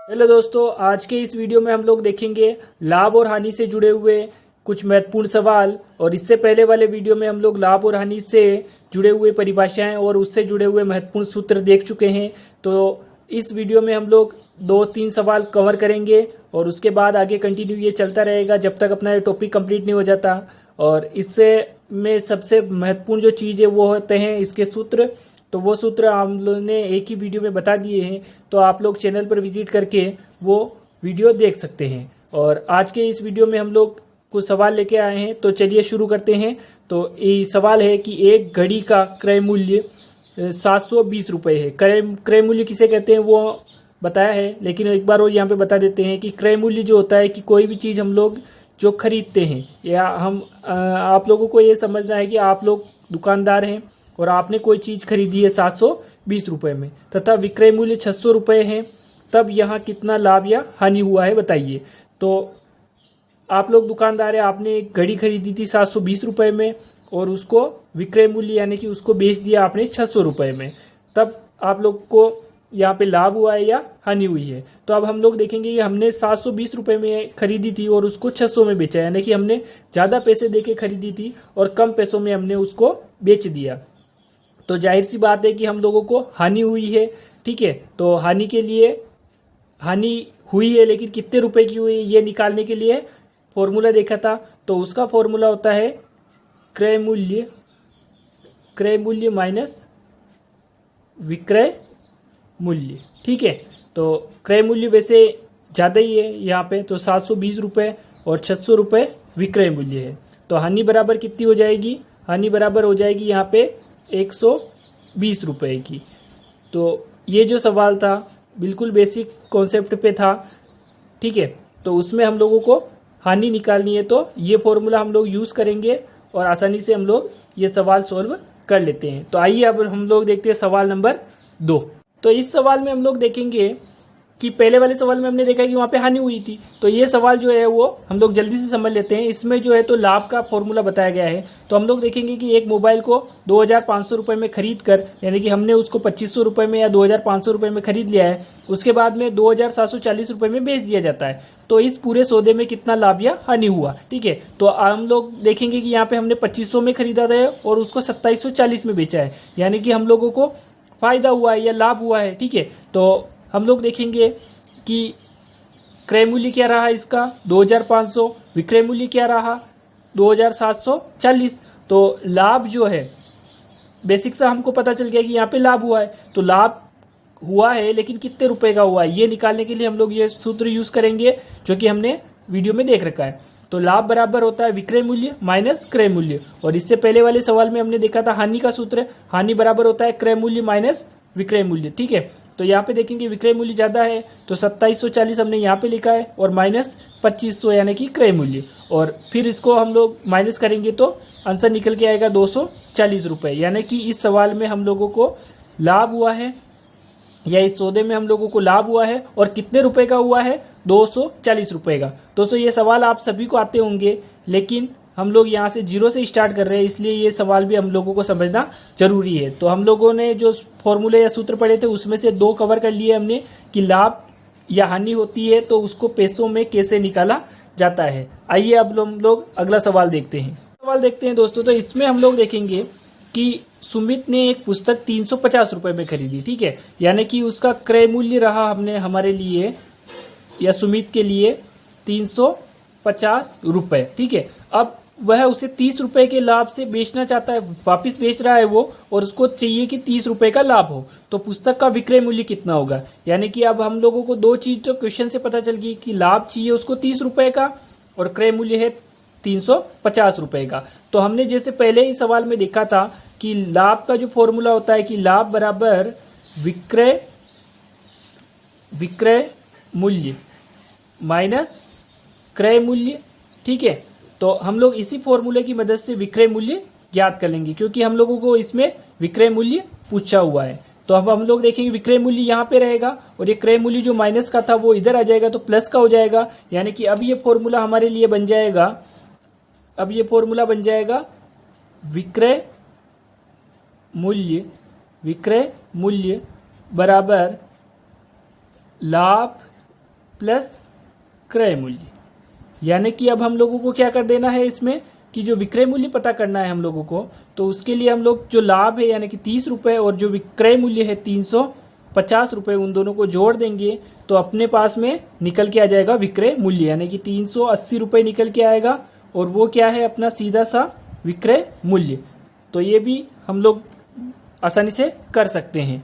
Hello दोस्तों, आज के इस वीडियो में हम लोग देखेंगे लाभ और हानि से जुड़े हुए कुछ महत्वपूर्ण सवाल। और इससे पहले वाले वीडियो में हम लोग लाभ और हानि से जुड़े हुए परिभाषाएं और उससे जुड़े हुए महत्वपूर्ण सूत्र देख चुके हैं। तो इस वीडियो में हम लोग 2-3 सवाल कवर करेंगे और उसके बाद आगे कंटिन्यू ये चलता रहेगा जब तक अपना ये टॉपिक कंप्लीट नहीं हो जाता। और इससे में सबसे महत्वपूर्ण जो चीज़ है वो होते हैं इसके सूत्र। तो वो सूत्र हम लोगों ने एक ही वीडियो में बता दिए हैं, तो आप लोग चैनल पर विजिट करके वो वीडियो देख सकते हैं। और आज के इस वीडियो में हम लोग कुछ सवाल लेके आए हैं, तो चलिए शुरू करते हैं। तो ये सवाल है कि एक घड़ी का क्रय मूल्य 720 रुपये है। क्रय मूल्य किसे कहते हैं वो बताया है, लेकिन एक बार और यहाँ पे बता देते हैं कि क्रय मूल्य जो होता है कि कोई भी चीज़ हम लोग जो खरीदते हैं, या आप लोगों को ये समझना है कि आप लोग दुकानदार हैं और आपने कोई चीज़ खरीदी है 720 रुपये में तथा विक्रय मूल्य 600 रुपये है, तब यहाँ कितना लाभ या हानि हुआ है बताइए। तो आप लोग दुकानदार है, आपने एक घड़ी खरीदी थी 720 रुपये में और उसको विक्रय मूल्य यानी कि उसको बेच दिया आपने 600 रुपये में, तब आप लोग को यहाँ पे लाभ हुआ है या हानि हुई है। तो अब हम लोग देखेंगे कि हमने 720 रुपये में खरीदी थी और उसको 600 में बेचा, यानी कि हमने ज़्यादा पैसे दे के खरीदी थी और कम पैसों में हमने उसको बेच दिया। तो जाहिर सी बात है कि हम लोगों को हानि हुई है। ठीक है, तो हानि के लिए हानि हुई है, लेकिन कितने रुपए की हुई है ये निकालने के लिए फॉर्मूला देखा था। तो उसका फॉर्मूला होता है क्रय मूल्य माइनस विक्रय मूल्य। ठीक है, तो क्रय मूल्य वैसे ज़्यादा ही है यहाँ पे, तो 720 रुपये और 600 रुपये विक्रय मूल्य है। तो हानि बराबर कितनी हो जाएगी? हानि बराबर हो जाएगी यहाँ पे 120 रुपये की। तो ये जो सवाल था बिल्कुल बेसिक कॉन्सेप्ट पे था। ठीक है, तो उसमें हम लोगों को हानि निकालनी है, तो ये फॉर्मूला हम लोग यूज़ करेंगे और आसानी से हम लोग ये सवाल सॉल्व कर लेते हैं। तो आइए अब हम लोग देखते हैं सवाल नंबर 2। तो इस सवाल में हम लोग देखेंगे कि पहले वाले सवाल में हमने देखा कि वहाँ पे हानि हुई थी, तो ये सवाल जो है वो हम लोग जल्दी से समझ लेते हैं। इसमें जो है तो लाभ का फॉर्मूला बताया गया है। तो हम लोग देखेंगे कि एक मोबाइल को 2500 रुपये में खरीद कर, यानी कि हमने उसको 2500 रुपये में या 2500 रुपये में खरीद लिया है, उसके बाद में 2740 रुपये में बेच दिया जाता है। तो इस पूरे सौदे में कितना लाभ या हानि हुआ? ठीक है, तो हम लोग देखेंगे कि यहाँ पे हमने 2500 में खरीदा था और उसको 2740 में बेचा है, यानी कि हम लोगों को फायदा हुआ है या लाभ हुआ है। ठीक है, तो हम लोग देखेंगे कि क्रय मूल्य क्या रहा इसका 2500, विक्रय मूल्य क्या रहा 2740। तो लाभ जो है बेसिक सा हमको पता चल गया कि यहाँ पे लाभ हुआ है। तो लाभ हुआ है, लेकिन कितने रुपए का हुआ है ये निकालने के लिए हम लोग ये सूत्र यूज करेंगे जो कि हमने वीडियो में देख रखा है। तो लाभ बराबर होता है विक्रय मूल्य माइनस क्रय मूल्य। और इससे पहले वाले सवाल में हमने देखा था हानि का सूत्र, हानि बराबर होता है क्रय मूल्य माइनस विक्रय मूल्य। ठीक है, तो यहाँ पे देखेंगे विक्रय मूल्य ज़्यादा है, तो 2740 हमने यहाँ पे लिखा है और माइनस 2500 यानी कि क्रय मूल्य। और फिर इसको हम लोग माइनस करेंगे तो आंसर निकल के आएगा 240 रुपये, यानी कि इस सवाल में हम लोगों को लाभ हुआ है या इस सौदे में हम लोगों को लाभ हुआ है। और कितने रुपए का हुआ है? 240 रुपये का। दोस्तों ये सवाल आप सभी को आते होंगे, लेकिन हम लोग यहाँ से जीरो से स्टार्ट कर रहे हैं, इसलिए ये सवाल भी हम लोगों को समझना जरूरी है। तो हम लोगों ने जो फॉर्मूले या सूत्र पढ़े थे उसमें से 2 कवर कर लिए हमने कि लाभ या हानि होती है तो उसको पैसों में कैसे निकाला जाता है। आइए अब हम लोग अगला सवाल देखते हैं दोस्तों। तो इसमें हम लोग देखेंगे कि सुमित ने एक पुस्तक 350 रुपये में खरीदी। ठीक है, यानी कि उसका क्रय मूल्य रहा हमने हमारे लिए या सुमित के लिए 350 रुपये। ठीक है, अब वह उसे 30 रुपये के लाभ से बेचना चाहता है, वापस बेच रहा है वो, और उसको चाहिए कि 30 रुपये का लाभ हो। तो पुस्तक का विक्रय मूल्य कितना होगा? यानी कि अब हम लोगों को 2 चीज तो क्वेश्चन से पता चल गई कि लाभ चाहिए उसको 30 रुपये का और क्रय मूल्य है 350 रुपये का। तो हमने जैसे पहले ही सवाल में देखा था कि लाभ का जो फॉर्मूला होता है कि लाभ बराबर विक्रय मूल्य माइनस क्रय मूल्य। ठीक है, तो हम लोग इसी फॉर्मूले की मदद से विक्रय मूल्य ज्ञात कर लेंगे, क्योंकि हम लोगों को इसमें विक्रय मूल्य पूछा हुआ है। तो अब हम लोग देखेंगे विक्रय मूल्य यहाँ पे रहेगा और ये क्रय मूल्य जो माइनस का था वो इधर आ जाएगा, तो प्लस का हो जाएगा। यानी कि अब ये फॉर्मूला हमारे लिए बन जाएगा, विक्रय मूल्य बराबर लाभ प्लस क्रय मूल्य। यानी कि अब हम लोगों को क्या कर देना है इसमें कि जो विक्रय मूल्य पता करना है हम लोगों को, तो उसके लिए हम लोग जो लाभ है यानी कि 30 रुपए और जो विक्रय मूल्य है 350 रुपए, उन दोनों को जोड़ देंगे तो अपने पास में निकल के आ जाएगा विक्रय मूल्य, यानी कि 380 रुपए निकल के आएगा। और वो क्या है अपना सीधा सा विक्रय मूल्य। तो ये भी हम लोग आसानी से कर सकते हैं।